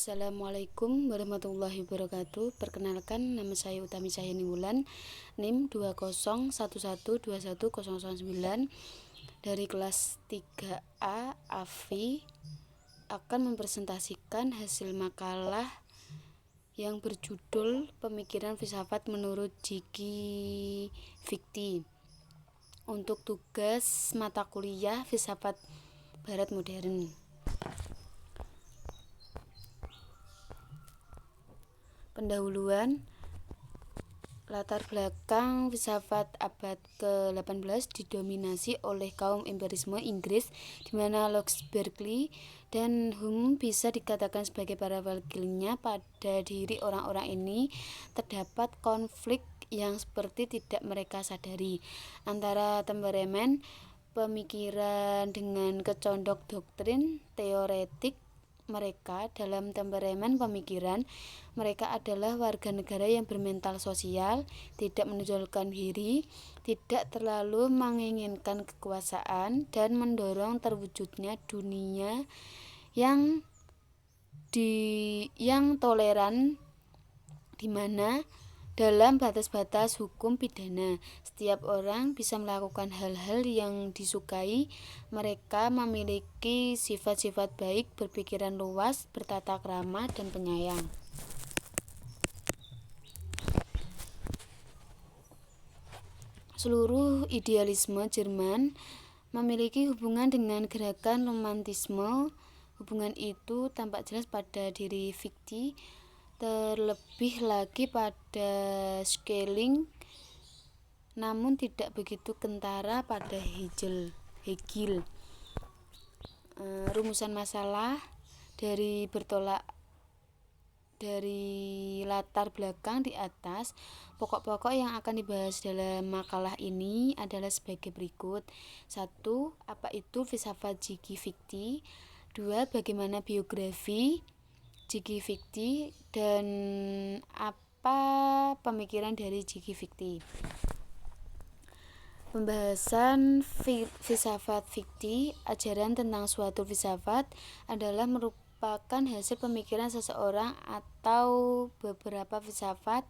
Assalamualaikum warahmatullahi wabarakatuh. Perkenalkan, nama saya Utami Cahyani Wulan, NIM 2011212109 dari kelas 3A AFI, akan mempresentasikan hasil makalah yang berjudul Pemikiran Filsafat menurut Gigi Fikti untuk tugas mata kuliah Filsafat Barat Modern. Pendahuluan. Latar belakang filsafat abad ke-18 didominasi oleh kaum empirisme Inggris, di mana Locke, Berkeley, dan Hume bisa dikatakan sebagai para wakilnya. Pada diri orang-orang ini terdapat konflik yang seperti tidak mereka sadari antara temperamen pemikiran dengan kecondok doktrin teoretik mereka. Dalam temperamen pemikiran, mereka adalah warga negara yang bermental sosial, tidak menonjolkan diri, tidak terlalu menginginkan kekuasaan, dan mendorong terwujudnya dunia yang toleran, di mana dalam batas-batas hukum pidana setiap orang bisa melakukan hal-hal yang disukai. Mereka memiliki sifat-sifat baik, berpikiran luas, bertata krama, dan penyayang. Seluruh idealisme Jerman memiliki hubungan dengan gerakan romantisme. Hubungan itu tampak jelas pada diri Fichte, terlebih lagi pada Schelling, namun tidak begitu kentara pada Hegel. Rumusan masalah dari latar belakang di atas, pokok-pokok yang akan dibahas dalam makalah ini adalah sebagai berikut. 1. Apa itu filsafat Gigi Fikti? 2. Bagaimana biografi Gigi Fikti dan apa pemikiran dari Gigi Fikti? Pembahasan filsafat Fikti. Ajaran tentang suatu filsafat adalah merupakan hasil pemikiran seseorang atau beberapa filsafat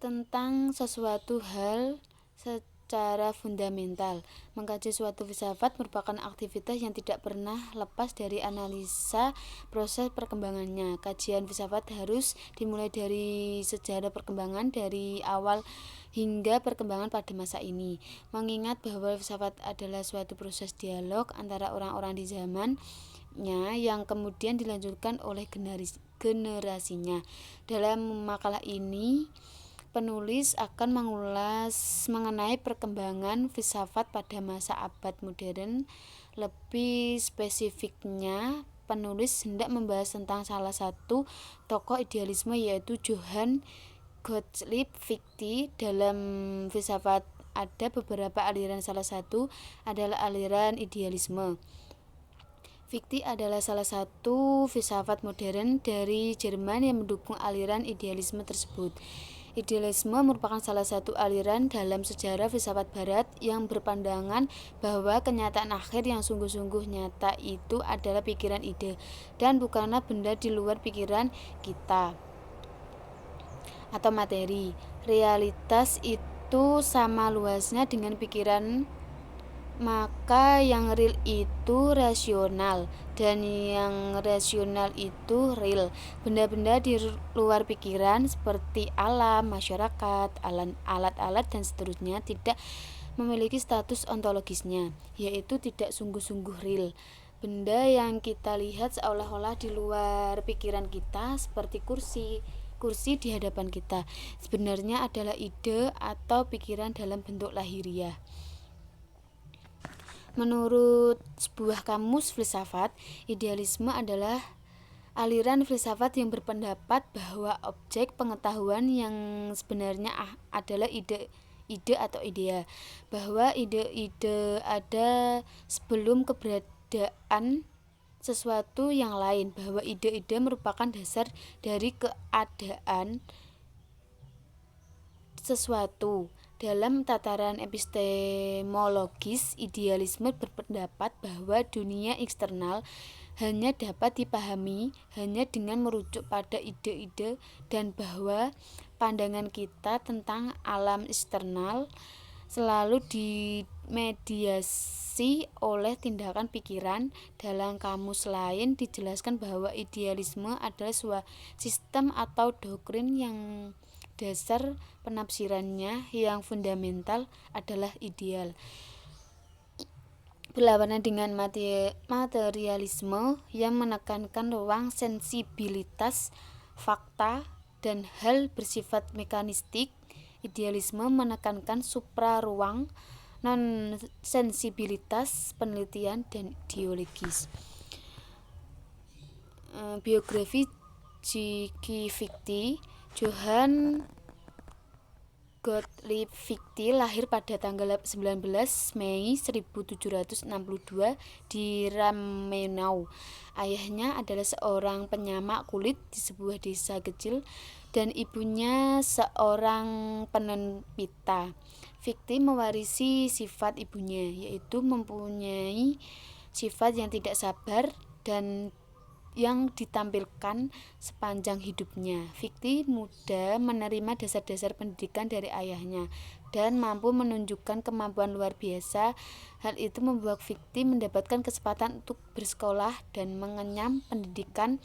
tentang sesuatu hal secara fundamental. Mengkaji suatu filsafat merupakan aktivitas yang tidak pernah lepas dari analisa proses perkembangannya. Kajian filsafat harus dimulai dari sejarah perkembangan dari awal hingga perkembangan pada masa ini, mengingat bahwa filsafat adalah suatu proses dialog antara orang-orang di zamannya yang kemudian dilanjutkan oleh generasinya. Dalam makalah ini, penulis akan mengulas mengenai perkembangan filsafat pada masa abad modern. Lebih spesifiknya, penulis hendak membahas tentang salah satu tokoh idealisme, yaitu Johann Gottlieb Fichte. Dalam filsafat ada beberapa aliran, salah satu adalah aliran idealisme. Fichte adalah salah satu filsafat modern dari Jerman yang mendukung aliran idealisme tersebut. Idealisme merupakan salah satu aliran dalam sejarah filsafat barat yang berpandangan bahwa kenyataan akhir yang sungguh-sungguh nyata itu adalah pikiran ide dan bukanlah benda di luar pikiran kita atau materi. Realitas itu sama luasnya dengan pikiran, maka yang real itu rasional dan yang rasional itu real. Benda-benda di luar pikiran seperti alam, masyarakat, alat-alat dan seterusnya tidak memiliki status ontologisnya, yaitu tidak sungguh-sungguh real. Benda yang kita lihat seolah-olah di luar pikiran kita, seperti kursi di hadapan kita, sebenarnya adalah ide atau pikiran dalam bentuk lahiriah. Menurut sebuah kamus filsafat, idealisme adalah aliran filsafat yang berpendapat bahwa objek pengetahuan yang sebenarnya adalah ide atau idea, bahwa ide-ide ada sebelum keberadaan sesuatu yang lain, bahwa ide-ide merupakan dasar dari keadaan sesuatu. Dalam tataran epistemologis, idealisme berpendapat bahwa dunia eksternal hanya dapat dipahami hanya dengan merujuk pada ide-ide dan bahwa pandangan kita tentang alam eksternal selalu dimediasi oleh tindakan pikiran. Dalam kamus lain dijelaskan bahwa idealisme adalah sebuah sistem atau doktrin yang dasar penafsirannya yang fundamental adalah ideal. Berlawanan dengan materialisme yang menekankan ruang sensibilitas, fakta, dan hal bersifat mekanistik, idealisme menekankan supra-ruang non-sensibilitas, penelitian, dan ideologis. Biografi J.K. Fichte. Johann Gottlieb Fichte lahir pada tanggal 19 Mei 1762 di Ramenau. Ayahnya adalah seorang penyamak kulit di sebuah desa kecil dan ibunya seorang penenun pita. Fichte mewarisi sifat ibunya, yaitu mempunyai sifat yang tidak sabar dan yang ditampilkan sepanjang hidupnya. Fichte muda menerima dasar-dasar pendidikan dari ayahnya dan mampu menunjukkan kemampuan luar biasa. Hal itu membuat Fichte mendapatkan kesempatan untuk bersekolah dan mengenyam pendidikan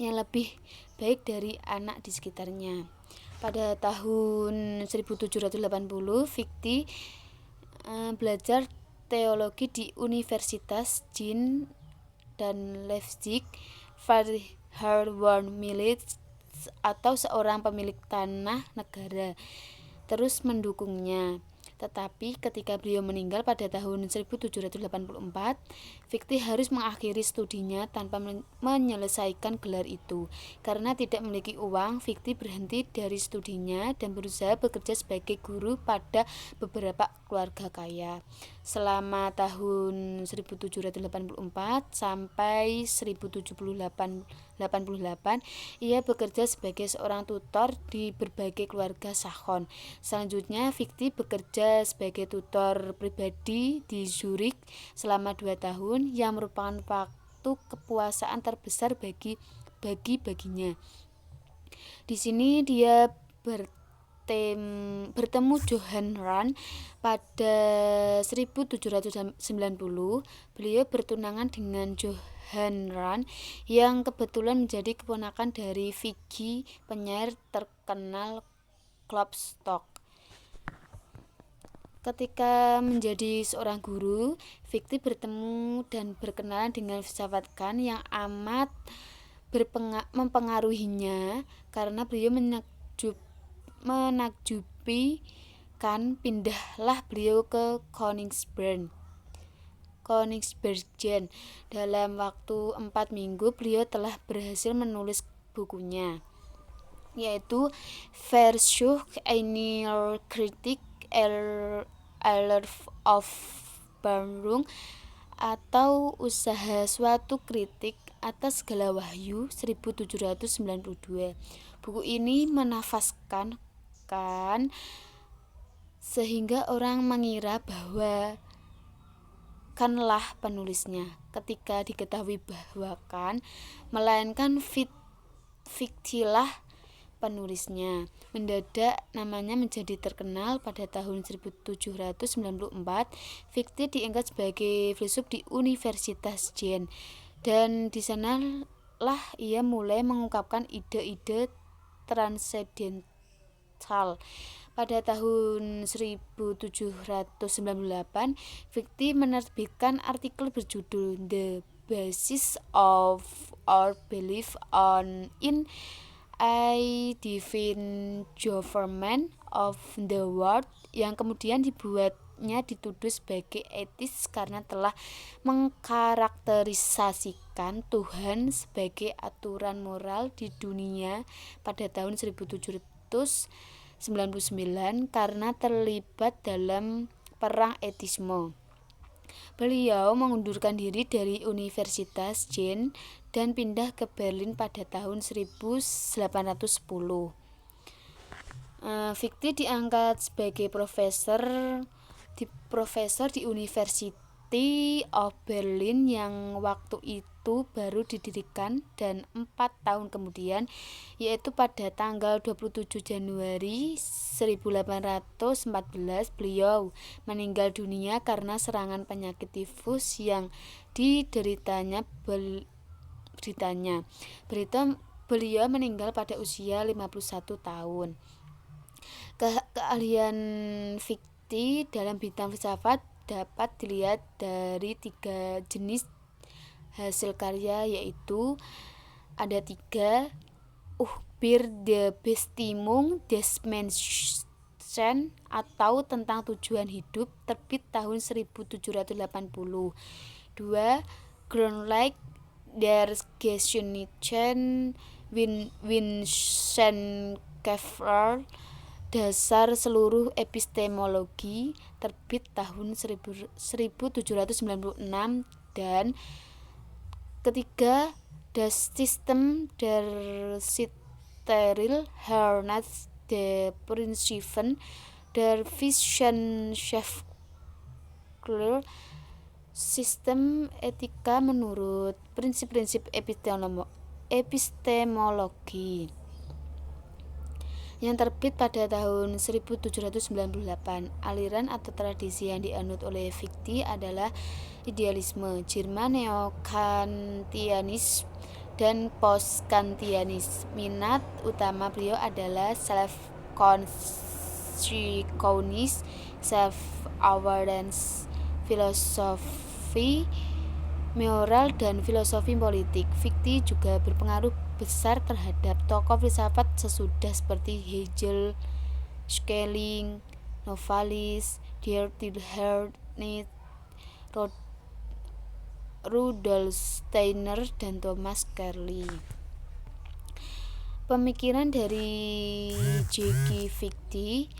yang lebih baik dari anak di sekitarnya. Pada tahun 1780, Fichte belajar teologi di Universitas Jena dan Leipzig. Harvard Millet atau seorang pemilik tanah negara terus mendukungnya. Tetapi ketika beliau meninggal pada tahun 1784, Fichte harus mengakhiri studinya tanpa menyelesaikan gelar itu. Karena tidak memiliki uang, Fichte berhenti dari studinya dan berusaha bekerja sebagai guru pada beberapa keluarga kaya. Selama tahun 1784 sampai 1788, ia bekerja sebagai seorang tutor di berbagai keluarga Saxon. Selanjutnya, Fichte bekerja sebagai tutor pribadi di Zurich selama 2 tahun, yang merupakan waktu kepuasaan terbesar baginya. Di sini dia bertemu Johann Rand pada 1790. Beliau bertunangan dengan Johann Rand yang kebetulan menjadi keponakan dari Vicky, penyair terkenal Klopstock. Ketika menjadi seorang guru, Fichte bertemu dan berkenalan dengan filsafat Kant yang amat mempengaruhinya karena beliau menakjubi Kant. Pindahlah beliau ke Königsberg. Dalam waktu 4 minggu beliau telah berhasil menulis bukunya, yaitu Versuch einer Kritik aller Offenbarung atau usaha suatu kritik atas segala wahyu 1792. Buku ini menafaskan Kant sehingga orang mengira bahwa Kantlah penulisnya. Ketika diketahui bahwa Kant melainkan Fichtelah penulisnya, mendadak namanya menjadi terkenal. Pada tahun 1794, Fichte diangkat sebagai filsuf di Universitas Jena, dan di sanalah ia mulai mengungkapkan ide-ide transendental. Pada tahun 1798, Fichte menerbitkan artikel berjudul The Basis of Our Belief in a Divine Government of the World, yang kemudian dibuatnya dituduh sebagai etis karena telah mengkarakterisasikan Tuhan sebagai aturan moral di dunia. Pada tahun 1799 karena terlibat dalam perang etisme, beliau mengundurkan diri dari Universitas Jena dan pindah ke Berlin pada tahun 1810. Fichte diangkat sebagai profesor di University of Berlin yang waktu itu baru didirikan, dan 4 tahun kemudian, yaitu pada tanggal 27 Januari 1814, beliau meninggal dunia karena serangan penyakit tifus yang dideritanya. Beliau meninggal pada usia 51 tahun. Keahlian Fichte dalam bidang filsafat dapat dilihat dari 3 jenis hasil karya, yaitu ada 3: Über die Bestimmung des Menschen atau tentang tujuan hidup, terbit tahun 1780. 2. Grundlage der geschichtlichen Wissenschaft, dasar seluruh epistemologi, terbit tahun 1796. Dan ketiga, Das System der Steril-Herrenheit der Prinzipien der Wissenschaft, sistem etika menurut prinsip-prinsip epistemologi, yang terbit pada tahun 1798. Aliran atau tradisi yang dianut oleh Fichte adalah idealisme Jerman, neo-Kantianisme, dan post-Kantianisme. Minat utama beliau adalah self-consciousness, self-awareness, filosofi moral, dan filosofi politik. Fichte juga berpengaruh besar terhadap tokoh filsafat sesudah seperti Hegel, Schelling, Novalis, Dietrich Nietzsche, Rudolf Steiner, dan Thomas Carlyle. Pemikiran dari J.G. Fichte.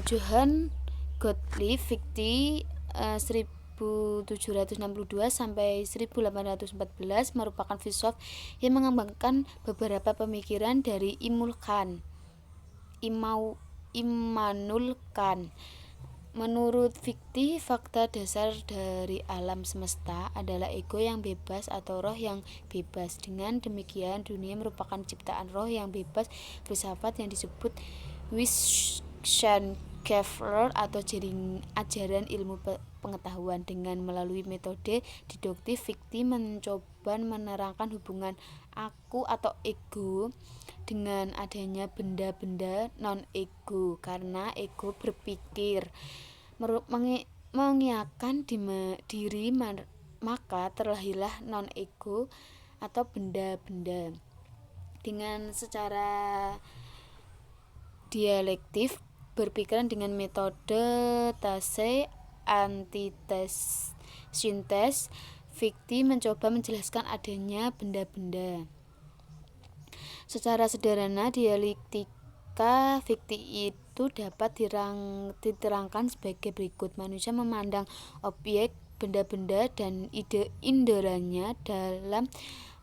Johann Gottlieb Fichte 1762 sampai 1814 merupakan filsuf yang mengembangkan beberapa pemikiran dari Immanuel Kant. Menurut Fichte, fakta dasar dari alam semesta adalah ego yang bebas atau roh yang bebas. Dengan demikian, dunia merupakan ciptaan roh yang bebas. Filsafat yang disebut Wissenschaft atau ajaran ilmu pengetahuan. Dengan melalui metode deduktif, Fichte mencoba menerangkan hubungan aku atau ego dengan adanya benda-benda non-ego, karena ego berpikir mengiakan diri, maka terlahirlah non-ego atau benda-benda. Dengan secara dialektif, berpikiran dengan metode thèse, antithèse, synthèse, Fichte mencoba menjelaskan adanya benda-benda. Secara sederhana, dialektika Fichte itu dapat diterangkan sebagai berikut. Manusia memandang objek, benda-benda, dan ide inderanya. Dalam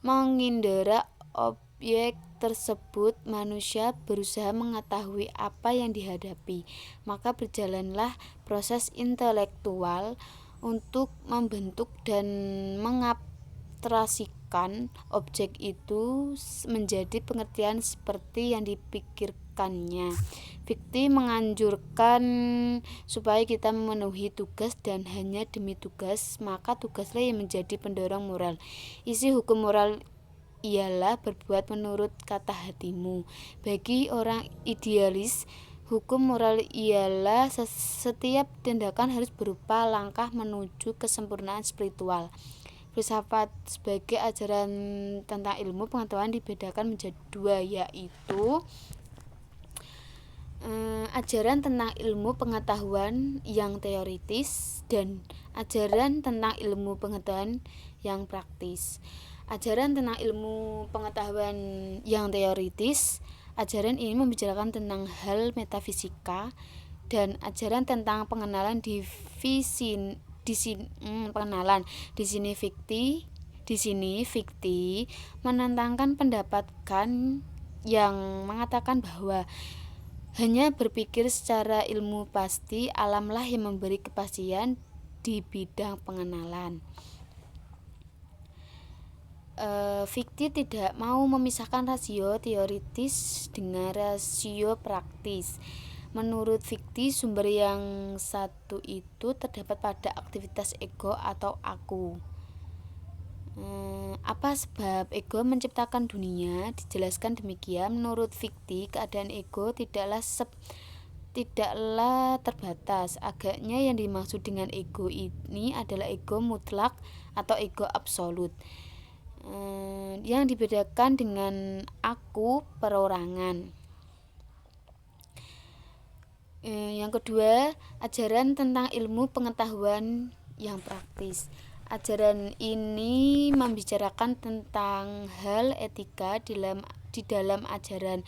mengindera objek tersebut, manusia berusaha mengetahui apa yang dihadapi. Maka berjalanlah proses intelektual untuk membentuk dan mengabstraksikan objek itu menjadi pengertian seperti yang dipikirkannya. Fichte menganjurkan supaya kita memenuhi tugas, dan hanya demi tugas, maka tugaslah yang menjadi pendorong moral. Isi hukum moral ialah berbuat menurut kata hatimu. Bagi orang idealis, hukum moral ialah setiap tindakan harus berupa langkah menuju kesempurnaan spiritual. Filsafat sebagai ajaran tentang ilmu pengetahuan dibedakan menjadi 2, yaitu ajaran tentang ilmu pengetahuan yang teoritis dan ajaran tentang ilmu pengetahuan yang praktis. Ajaran tentang ilmu pengetahuan yang teoritis, ajaran ini membicarakan tentang hal metafisika, dan ajaran tentang pengenalan di sini Fichte menentangkan pendapat Kant yang mengatakan bahwa hanya berpikir secara ilmu pasti, alamlah yang memberi kepastian di bidang pengenalan. Fikti tidak mau memisahkan rasio teoritis dengan rasio praktis. Menurut Fikti, sumber yang satu itu terdapat pada aktivitas ego atau aku. Apa sebab ego menciptakan dunia? Dijelaskan demikian. Menurut Fikti, keadaan ego tidaklah terbatas. Agaknya yang dimaksud dengan ego ini adalah ego mutlak atau ego absolut, yang dibedakan dengan aku perorangan. Yang kedua, ajaran tentang ilmu pengetahuan yang praktis. Ajaran ini membicarakan tentang hal etika di dalam ajaran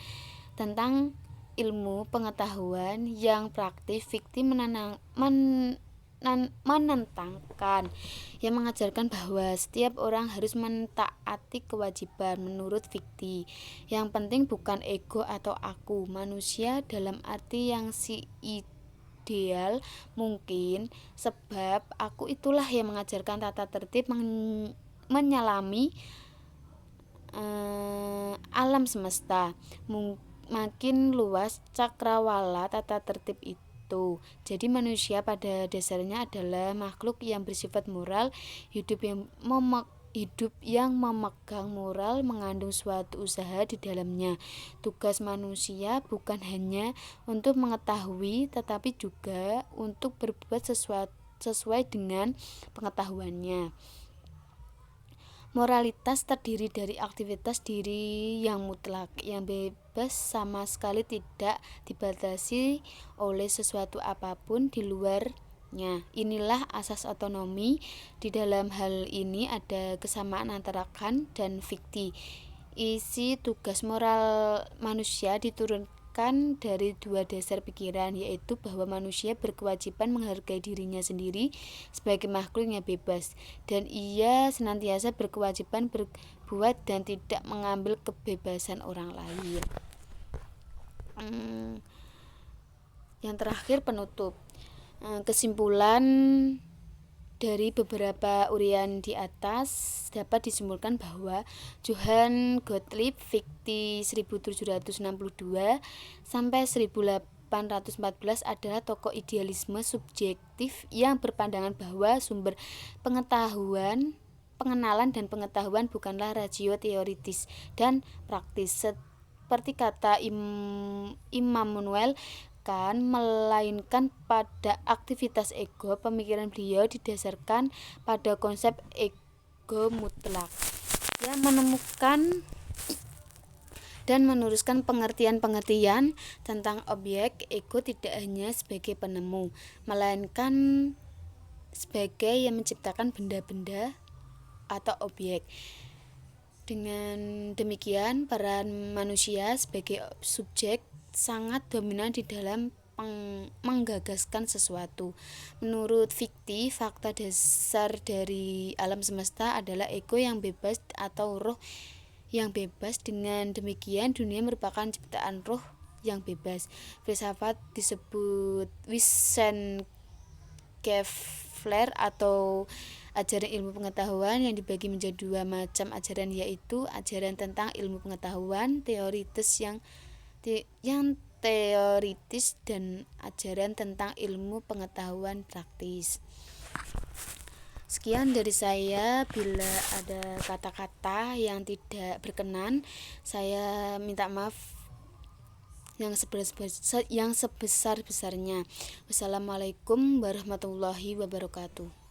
tentang ilmu pengetahuan yang praktis. Fikti menentangkan yang mengajarkan bahwa setiap orang harus mentaati kewajiban. Menurut Fikti, yang penting bukan ego atau aku manusia dalam arti yang ideal mungkin, sebab aku itulah yang mengajarkan tata tertib menyelami alam semesta. Makin luas cakrawala tata tertib itu. Jadi manusia pada dasarnya adalah makhluk yang bersifat moral. Hidup yang memegang moral mengandung suatu usaha di dalamnya. Tugas manusia bukan hanya untuk mengetahui, tetapi juga untuk berbuat sesuai dengan pengetahuannya. Moralitas terdiri dari aktivitas diri yang mutlak, yang bebas, sama sekali tidak dibatasi oleh sesuatu apapun di luarnya. Inilah asas otonomi. Di dalam hal ini ada kesamaan antara Kant dan Fikti. Isi tugas moral manusia diturunkan dari dua dasar pikiran, yaitu bahwa manusia berkewajiban menghargai dirinya sendiri sebagai makhluk yang bebas, dan ia senantiasa berkewajiban berbuat dan tidak mengambil kebebasan orang lain. Yang terakhir, penutup. Kesimpulan dari beberapa uraian di atas dapat disimpulkan bahwa Johann Gottlieb Fichte 1762 sampai 1814 adalah tokoh idealisme subjektif yang berpandangan bahwa sumber pengenalan dan pengetahuan bukanlah rasio teoritis dan praktis seperti kata Immanuel Kant, melainkan pada aktivitas ego. Pemikiran beliau didasarkan pada konsep ego mutlak yang menemukan dan meneruskan pengertian-pengertian tentang objek. Ego tidak hanya sebagai penemu, melainkan sebagai yang menciptakan benda-benda atau objek. Dengan demikian, peran manusia sebagai subjek sangat dominan di dalam menggagaskan sesuatu. Menurut Fichte, fakta dasar dari alam semesta adalah ego yang bebas atau roh yang bebas. Dengan demikian, dunia merupakan ciptaan roh yang bebas. Filsafat disebut Wissenschaftler atau ajaran ilmu pengetahuan, yang dibagi menjadi dua macam ajaran, yaitu ajaran tentang ilmu pengetahuan teoritis yang teoritis dan ajaran tentang ilmu pengetahuan praktis. Sekian dari saya. Bila ada kata-kata yang tidak berkenan, saya minta maaf yang sebesar-besarnya. Wassalamualaikum warahmatullahi wabarakatuh.